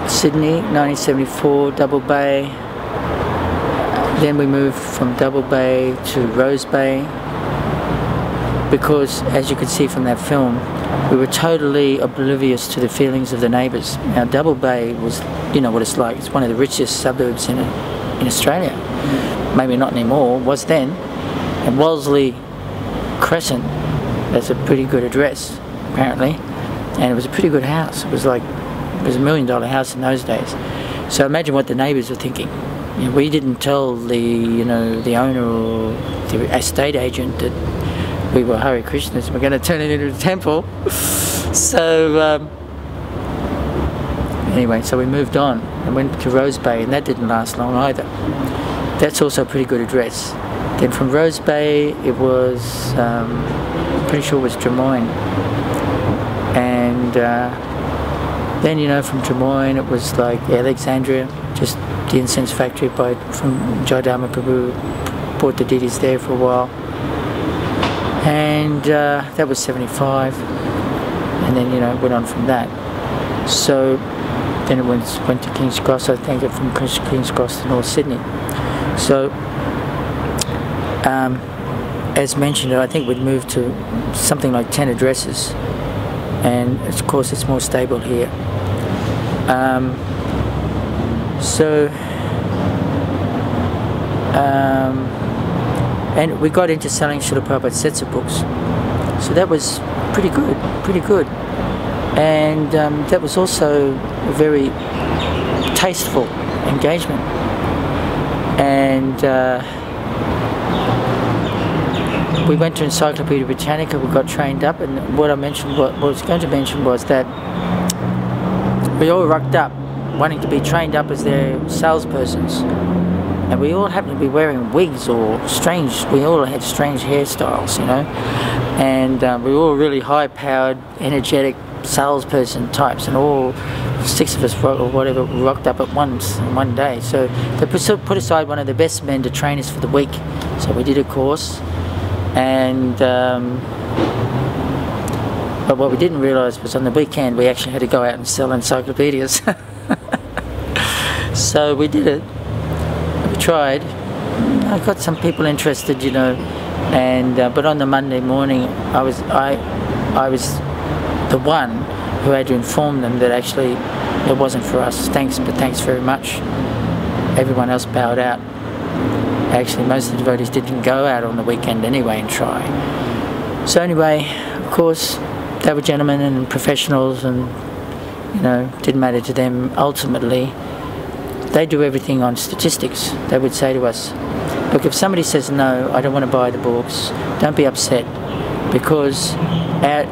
Sydney, 1974, Double Bay. Then we moved from Double Bay to Rose Bay because, as you can see from that film, we were totally oblivious to the feelings of the neighbours. Now, Double Bay was, you know what it's like, it's one of the richest suburbs in Australia. Maybe not anymore, was then. And Wolseley Crescent, that's a pretty good address, apparently. And it was a pretty good house. It was $1 million house in those days. So imagine what the neighbours were thinking. You know, we didn't tell the owner or the estate agent that we were Hare Krishnas. We're going to turn it into a temple. So anyway, so we moved on and went to Rose Bay, and that didn't last long either. That's also a pretty good address. Then from Rose Bay, it was, I'm pretty sure it was Drummoyne. And then, you know, from Drummoyne, it was like Alexandria, just the incense factory from Jaidama Prabhu, bought the ditties there for a while. And that was 75. And then, you know, went on from that. So then it went to King's Cross, I think, from King's Cross to North Sydney. So, as mentioned, I think we'd moved to something like 10 addresses, and of course it's more stable here. And we got into selling Srila Prabhupada's sets of books, so that was pretty good. And that was also a very tasteful engagement. And we went to Encyclopedia Britannica, we got trained up, and what I was going to mention was that we all rocked up wanting to be trained up as their salespersons. And we all happened to be wearing wigs or we all had strange hairstyles, you know. And we were all really high-powered, energetic salesperson types, and all 6 of us or whatever rocked up at once one day. So they put aside one of the best men to train us for the week. So we did a course, and but what we didn't realise was on the weekend we actually had to go out and sell encyclopedias. So we did it. We tried. I got some people interested, you know, and but on the Monday morning I was the one who had to inform them that actually it wasn't for us. Thanks, but thanks very much. Everyone else bowed out. Actually, most of the devotees didn't go out on the weekend anyway and try. So anyway, of course, they were gentlemen and professionals, and you know, didn't matter to them. Ultimately, they do everything on statistics. They would say to us, look, if somebody says no, I don't want to buy the books, don't be upset, because out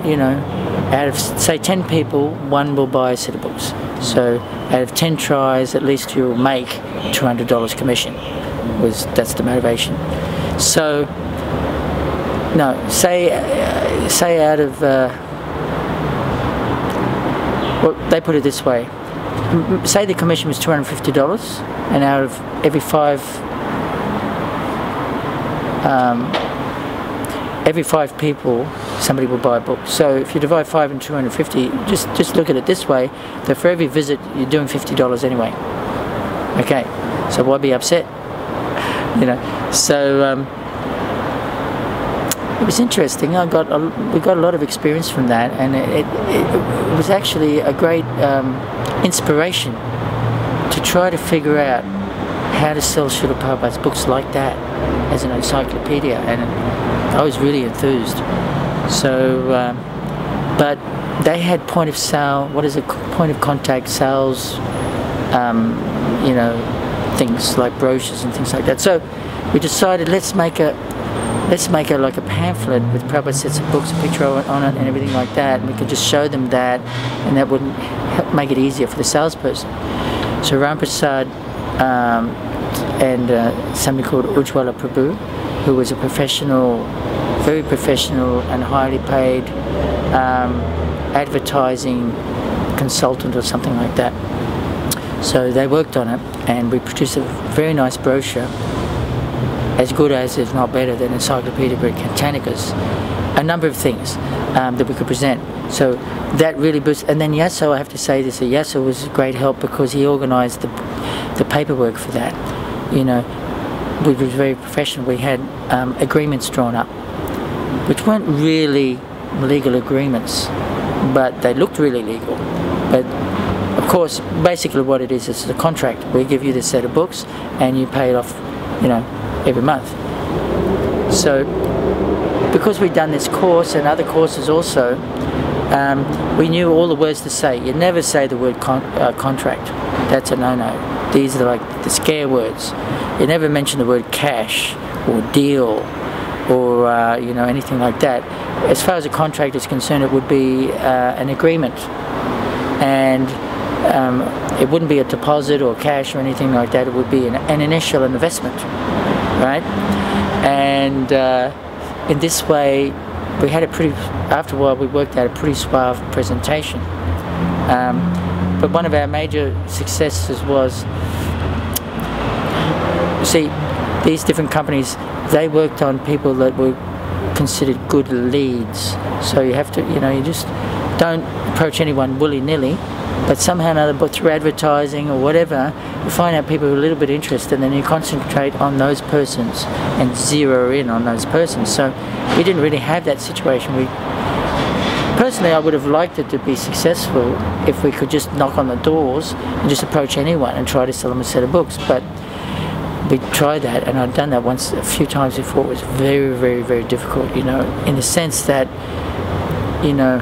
of say 10 people, 1 will buy a set of books. So out of 10 tries, at least you'll make $200 commission. That's the motivation. So no, say out of well, they put it this way. Say the commission was $250, and out of every five people, somebody will buy a book. So if you divide 5 and 250, just look at it this way: that for every visit, you're doing $50 anyway. Okay, so why be upset? You know. So it was interesting. We got a lot of experience from that, and it was actually a great inspiration to try to figure out how to sell Srila Prabhupada's books like that as an encyclopedia, and I was really enthused. So, but they had point of sale, what is it, point of contact sales, you know, things like brochures and things like that. So we decided, let's make a like a pamphlet with Prabhupada sets of books, a picture on it and everything like that, and we could just show them that, and that would help make it easier for the salesperson. So Ram Prasad and somebody called Ujjwala Prabhu, who was a professional, very professional and highly paid advertising consultant or something like that. So they worked on it, and we produced a very nice brochure, as good as, if not better than, Encyclopedia Britannica's. A number of things. that we could present. So that really boosted. And then Yasso, I have to say this, Yasso was a great help because he organised the paperwork for that. You know, we was very professional. We had agreements drawn up, which weren't really legal agreements, but they looked really legal. But of course, basically what it is a contract. We give you this set of books and you pay it off, you know, every month. So because we'd done this course and other courses also, we knew all the words to say. You never say the word contract. That's a no-no. These are like the scare words. You never mention the word cash or deal or you know, anything like that. As far as a contract is concerned, it would be an agreement, and it wouldn't be a deposit or cash or anything like that. It would be an initial investment, right? And in this way, we had a pretty, after a while we worked out a pretty suave presentation. But one of our major successes was, you see, these different companies, they worked on people that were considered good leads. So you have to, you know, you just don't approach anyone willy-nilly, but somehow or another, but through advertising or whatever, you find out people who are a little bit interested, and then you concentrate on those persons and zero in on those persons. So we didn't really have that situation. Personally, I would have liked it to be successful if we could just knock on the doors and just approach anyone and try to sell them a set of books. But we tried that, and I'd done that once a few times before. It was very, very, very difficult, you know, in the sense that, you know,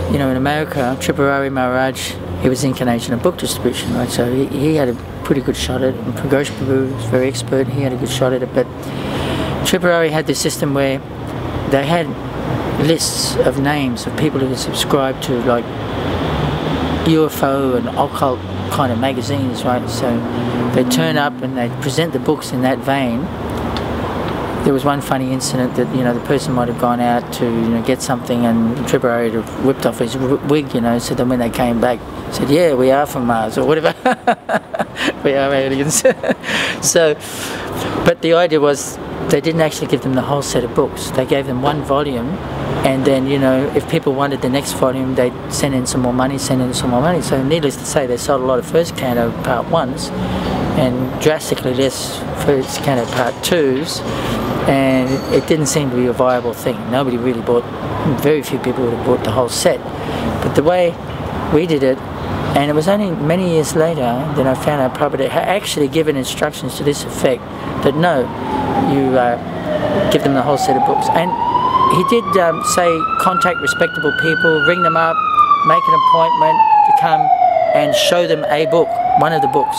in America, Tripurari Maharaj, he was incarnation of book distribution, right? So he had a pretty good shot at it, and Pragosh Prabhu was very expert, he had a good shot at it. But Tripurari had this system where they had lists of names of people who had subscribed to like UFO and occult kind of magazines, right? So they turn up and they present the books in that vein. There was one funny incident that, you know, the person might have gone out to, you know, get something, and Tripurari had whipped off his wig, you know, so then when they came back, said, yeah, we are from Mars, or whatever. We are aliens. So, but the idea was they didn't actually give them the whole set of books. They gave them one volume, and then, you know, if people wanted the next volume, they'd send in some more money, So needless to say, they sold a lot of first canto part 1s and drastically less first canto part 2s. And it didn't seem to be a viable thing. Nobody really bought, very few people would have bought the whole set. But the way we did it, and it was only many years later that I found out Prabhupada had actually given instructions to this effect, that no, you give them the whole set of books. And he did say contact respectable people, ring them up, make an appointment to come and show them a book, one of the books.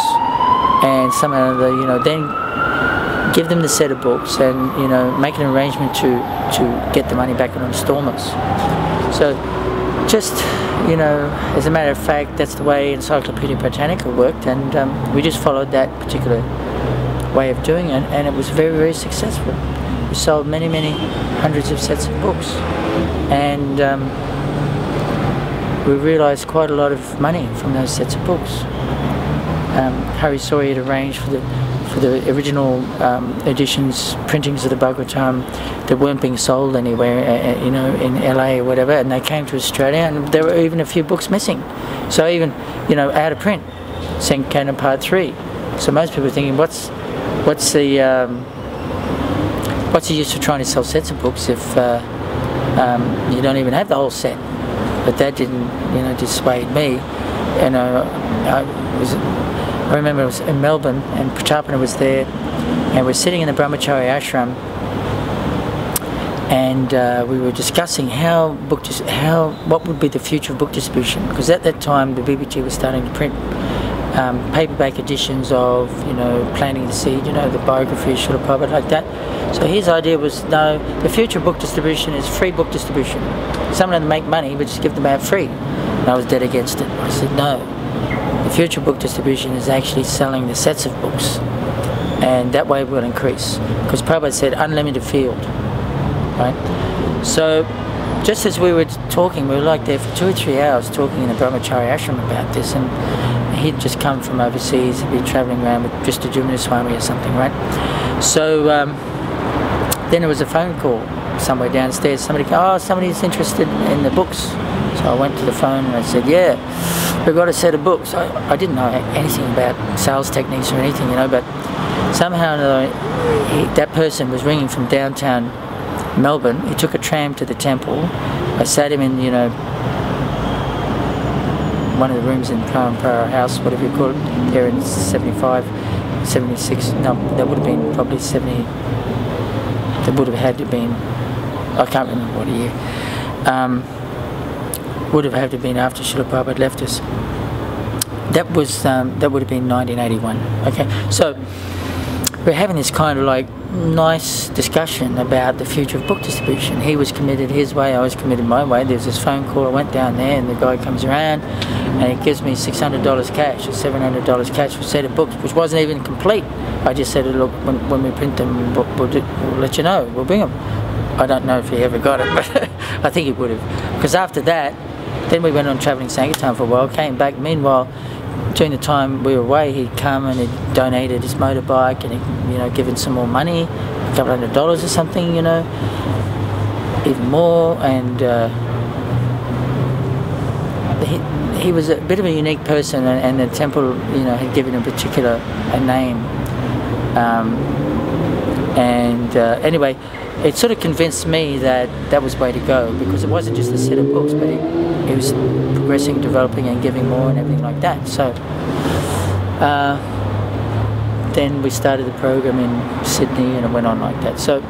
And somehow, you know, then give them the set of books and, you know, make an arrangement to get the money back in installments. So just, you know, as a matter of fact, that's the way Encyclopedia Britannica worked, and we just followed that particular way of doing it, and it was very, very successful. We sold many, many hundreds of sets of books, and we realised quite a lot of money from those sets of books. Hari Sori had arranged for the original editions, printings of the Bhagavatam that weren't being sold anywhere, you know, in LA or whatever, and they came to Australia, and there were even a few books missing. So even, you know, out of print, Second Canto Part 3. So most people are thinking, what's the use of trying to sell sets of books if you don't even have the whole set? But that didn't, you know, dissuade me. You know, I remember it was in Melbourne, and Pratapana was there, and we're sitting in the Brahmachari ashram, and we were discussing what would be the future of book distribution, because at that time the BBT was starting to print paperback editions of, you know, Planting the Seed, you know, the biography of Srila Prabhupada, like that. So his idea was, no, the future of book distribution is free book distribution. Someone to make money, but just give them out free. And I was dead against it. I said, no. The future book distribution is actually selling the sets of books, and that way we'll increase, because Prabhupada said unlimited field, right? So just as we were talking, we were like there for 2 or 3 hours talking in the Brahmachari ashram about this, and he'd just come from overseas, he'd been travelling around with Drista Jumna Swami or something, right? So then there was a phone call somewhere downstairs. Somebody's interested in the books. So I went to the phone and I said, yeah, we've got a set of books. I didn't know anything about sales techniques or anything, you know, but somehow that person was ringing from downtown Melbourne. He took a tram to the temple. I sat him in, you know, one of the rooms in Parampara House, whatever you call it, there in 75, 76, no, that would have been probably 70, that would have had to have been, I can't remember what year, would have had to have been after Srila Prabhupada left us. That would have been 1981, okay? So, we're having this kind of like nice discussion about the future of book distribution. He was committed his way, I was committed my way. There's this phone call, I went down there and the guy comes around and he gives me $600 cash or $700 cash for a set of books, which wasn't even complete. I just said, look, when we print them, we'll let you know, we'll bring them. I don't know if he ever got it, but I think he would have. Because after that, then we went on travelling Sankirtan for a while, came back. Meanwhile, during the time we were away, he'd come and he'd donated his motorbike and he'd, you know, given some more money, a couple $100 or something, you know, even more. And he was a bit of a unique person, and the temple, you know, had given him a name. Anyway, it sort of convinced me that that was the way to go, because it wasn't just a set of books, but he was progressing, developing and giving more and everything like that. So then we started the program in Sydney and it went on like that. So